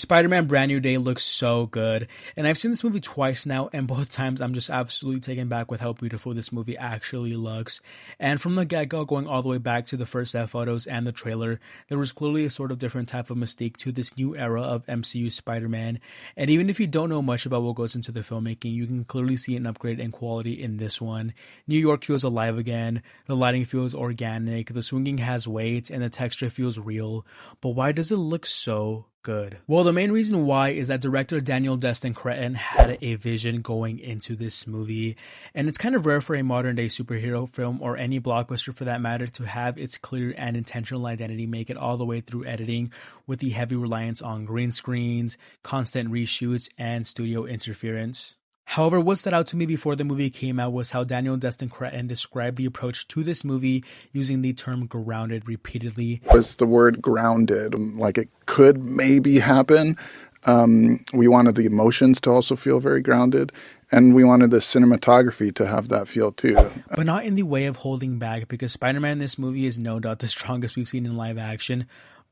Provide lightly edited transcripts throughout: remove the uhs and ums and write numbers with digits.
Spider-Man Brand New Day looks so good, and I've seen this movie twice now, and both times I'm just absolutely taken back with how beautiful this movie actually looks. And from the get-go, going all the way back to the first set photos and the trailer, there was clearly a sort of different type of mystique to this new era of MCU Spider-Man. And even if you don't know much about what goes into the filmmaking, you can clearly see an upgrade in quality in this one. New York feels alive again, the lighting feels organic, the swinging has weight, and the texture feels real. But why does it look so good? Well, the main reason why is that director Daniel Destin Cretton had a vision going into this movie, and it's kind of rare for a modern day superhero film, or any blockbuster for that matter, to have its clear and intentional identity make it all the way through editing, with the heavy reliance on green screens, constant reshoots, and studio interference. However, what stood out to me before the movie came out was how Daniel Destin Cretton described the approach to this movie using the term grounded repeatedly. Was the word grounded, like it could maybe happen. We wanted the emotions to also feel very grounded, and we wanted the cinematography to have that feel too. But not in the way of holding back, because Spider-Man in this movie is no doubt the strongest we've seen in live action,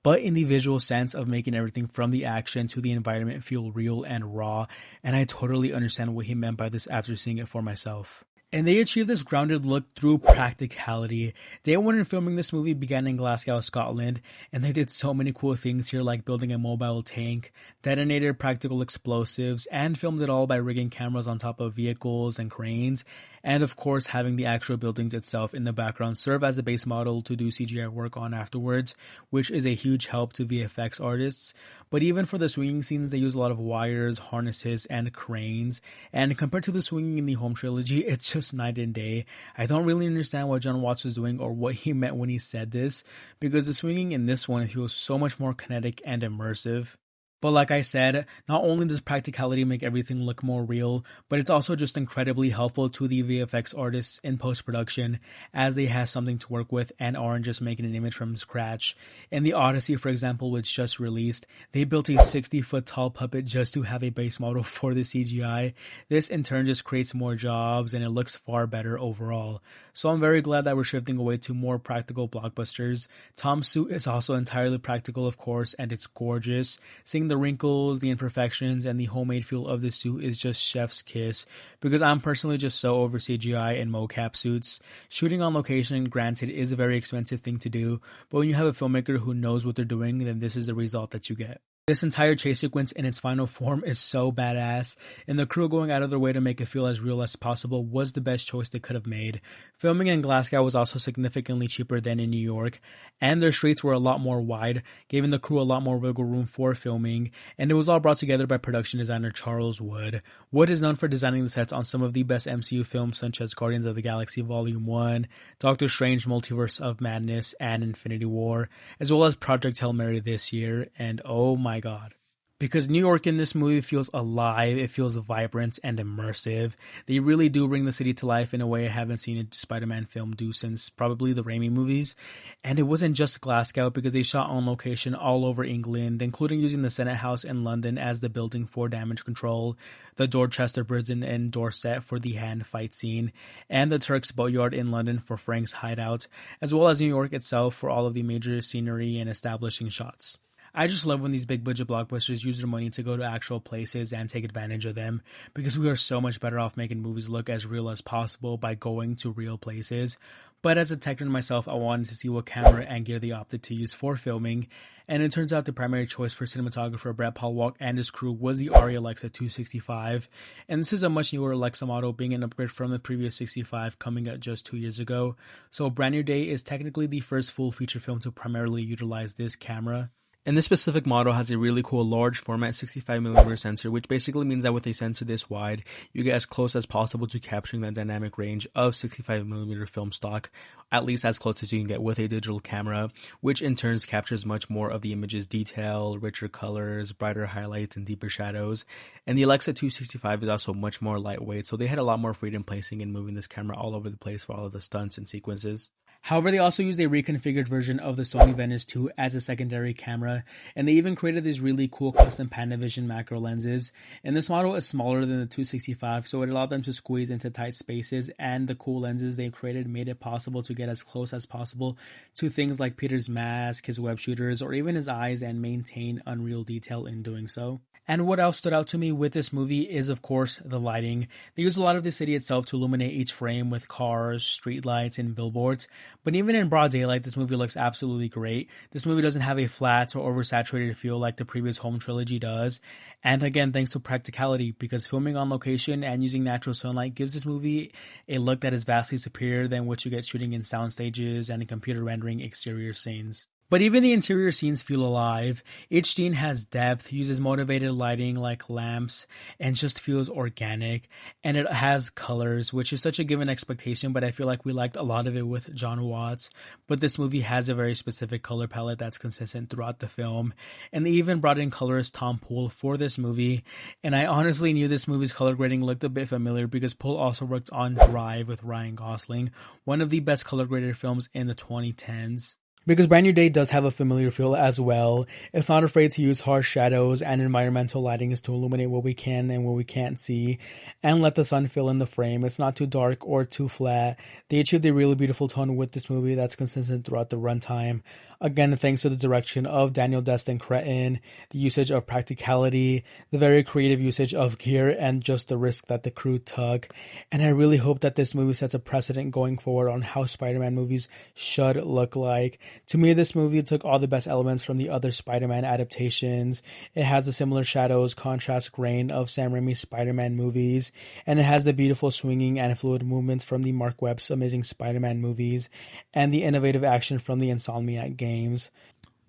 but in the visual sense of making everything from the action to the environment feel real and raw, and I totally understand what he meant by this after seeing it for myself. And they achieved this grounded look through practicality. Day one in filming this movie began in Glasgow, Scotland, and they did so many cool things here, like building a mobile tank, detonated practical explosives, and filmed it all by rigging cameras on top of vehicles and cranes, and of course having the actual buildings itself in the background serve as a base model to do CGI work on afterwards, which is a huge help to VFX artists. But even for the swinging scenes, they use a lot of wires, harnesses, and cranes, and compared to the swinging in the home trilogy, it's just night and day. I don't really understand what John Watts was doing or what he meant when he said this, because the swinging in this one feels so much more kinetic and immersive. But like I said, not only does practicality make everything look more real, but it's also just incredibly helpful to the VFX artists in post-production, as they have something to work with and aren't just making an image from scratch. In the Odyssey, for example, which just released, they built a 60-foot tall puppet just to have a base model for the CGI. This in turn just creates more jobs, and it looks far better overall. So I'm very glad that we're shifting away to more practical blockbusters. Tom's suit is also entirely practical, of course, and it's gorgeous. Seeing the wrinkles, the imperfections, and the homemade feel of the suit is just chef's kiss, because I'm personally just so over CGI and mocap suits. Shooting on location, granted, is a very expensive thing to do, but when you have a filmmaker who knows what they're doing, then this is the result that you get. This entire chase sequence in its final form is so badass, and the crew going out of their way to make it feel as real as possible was the best choice they could have made. Filming in Glasgow was also significantly cheaper than in New York, and their streets were a lot more wide, giving the crew a lot more wiggle room for filming, and it was all brought together by production designer Charles Wood. Wood is known for designing the sets on some of the best MCU films such as Guardians of the Galaxy Volume 1, Doctor Strange Multiverse of Madness, and Infinity War, as well as Project Hail Mary this year, and oh my god. Because New York in this movie feels alive, it feels vibrant and immersive. They really do bring the city to life in a way I haven't seen a Spider-Man film do since probably the Raimi movies. And it wasn't just Glasgow, because they shot on location all over England, including using the Senate House in London as the building for damage control, the Dorchester Prison in Dorset for the hand fight scene, and the Turk's Boatyard in London for Frank's hideout, as well as New York itself for all of the major scenery and establishing shots. I just love when these big budget blockbusters use their money to go to actual places and take advantage of them, because we are so much better off making movies look as real as possible by going to real places. But as a tech nerd myself, I wanted to see what camera and gear they opted to use for filming, and it turns out the primary choice for cinematographer Brett Paulwalk and his crew was the Arri Alexa 265, and this is a much newer Alexa model, being an upgrade from the previous 65 coming out just 2 years ago. So Brand New Day is technically the first full feature film to primarily utilize this camera. And this specific model has a really cool large format 65mm sensor, which basically means that with a sensor this wide, you get as close as possible to capturing that dynamic range of 65mm film stock, at least as close as you can get with a digital camera, which in turn captures much more of the image's detail, richer colors, brighter highlights, and deeper shadows. And the Alexa 265 is also much more lightweight, so they had a lot more freedom placing and moving this camera all over the place for all of the stunts and sequences. However, they also used a reconfigured version of the Sony Venice 2 as a secondary camera, and they even created these really cool custom Panavision macro lenses. And this model is smaller than the 265, so it allowed them to squeeze into tight spaces, and the cool lenses they created made it possible to get as close as possible to things like Peter's mask, his web shooters, or even his eyes, and maintain unreal detail in doing so. And what else stood out to me with this movie is, of course, the lighting. They use a lot of the city itself to illuminate each frame with cars, streetlights, and billboards. But even in broad daylight, this movie looks absolutely great. This movie doesn't have a flat or oversaturated feel like the previous Home trilogy does. And again, thanks to Practicality, because filming on location and using natural sunlight gives this movie a look that is vastly superior than what you get shooting in sound stages and in computer rendering exterior scenes. But even the interior scenes feel alive. Each scene has depth, uses motivated lighting like lamps, and just feels organic. And it has colors, which is such a given expectation, but I feel like we liked a lot of it with John Watts. But this movie has a very specific color palette that's consistent throughout the film. And they even brought in colorist Tom Poole for this movie. And I honestly knew this movie's color grading looked a bit familiar because Poole also worked on Drive with Ryan Gosling, one of the best color graded films in the 2010s. Because Brand New Day does have a familiar feel as well. It's not afraid to use harsh shadows and environmental lighting to illuminate what we can and what we can't see, and let the sun fill in the frame. It's not too dark or too flat. They achieved a really beautiful tone with this movie that's consistent throughout the runtime. Again, thanks to the direction of Daniel Destin Cretton, the usage of Practicality, the very creative usage of gear, and just the risk that the crew took. And I really hope that this movie sets a precedent going forward on how Spider-Man movies should look like. To me, this movie took all the best elements from the other Spider-Man adaptations. It has the similar shadows, contrast grain of Sam Raimi's Spider-Man movies, and it has the beautiful swinging and fluid movements from the Mark Webb's Amazing Spider-Man movies, and the innovative action from the Insomniac games.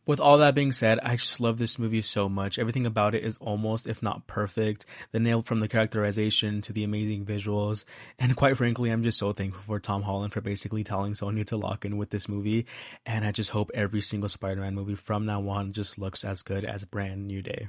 With all that being said, I just love this movie so much. Everything about it is almost, if not perfect. The nail from the characterization to the amazing visuals. And quite frankly, I'm just so thankful for Tom Holland for basically telling Sony to lock in with this movie. And I just hope every single Spider-Man movie from now on just looks as good as Brand New Day.